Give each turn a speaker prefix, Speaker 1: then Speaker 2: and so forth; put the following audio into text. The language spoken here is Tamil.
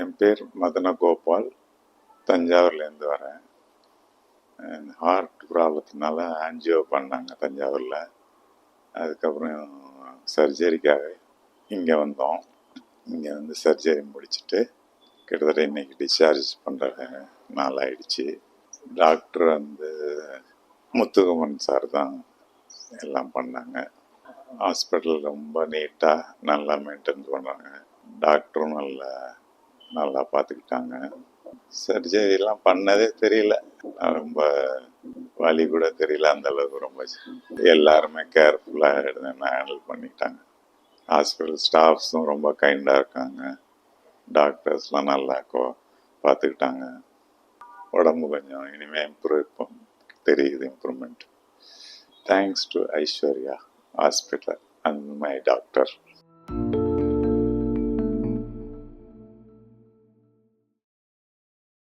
Speaker 1: என் பேர் மதன கோபால், தஞ்சாவூர்லேருந்து வரேன். ஹார்ட் ப்ராப்ளத்தினால ஆன்ஜியோ பண்ணாங்க தஞ்சாவூரில். அதுக்கப்புறம் சர்ஜரிக்காக இங்கே வந்தோம். இங்கே வந்து சர்ஜரி முடிச்சுட்டு கிட்டத்தட்ட இன்றைக்கி டிஸ்சார்ஜ் பண்ணுற நாள் ஆயிடுச்சு. டாக்டர் வந்து முத்துகுமன் சார் தான் எல்லாம் பண்ணாங்க. ஹாஸ்பிட்டல் ரொம்ப நீட்டாக நல்லா மெயின்டைன் பண்ணாங்க. டாக்டரும் நல்லா பார்த்துக்கிட்டாங்க. சர்ஜரிலாம் பண்ணதே தெரியல, ரொம்ப வலி கூட தெரியல. அந்த அளவுக்கு ரொம்ப எல்லாருமே கேர்ஃபுல்லாக ஹேண்டில் பண்ணிட்டாங்க. ஹாஸ்பிட்டல் ஸ்டாஃப்ஸும் ரொம்ப கைண்டாக இருக்காங்க. டாக்டர்ஸ்லாம் நல்லா பார்த்துக்கிட்டாங்க. உடம்பு கொஞ்சம் இனிமேல் தெரியுது improvement. Thanks to Aishwarya hospital and my doctor.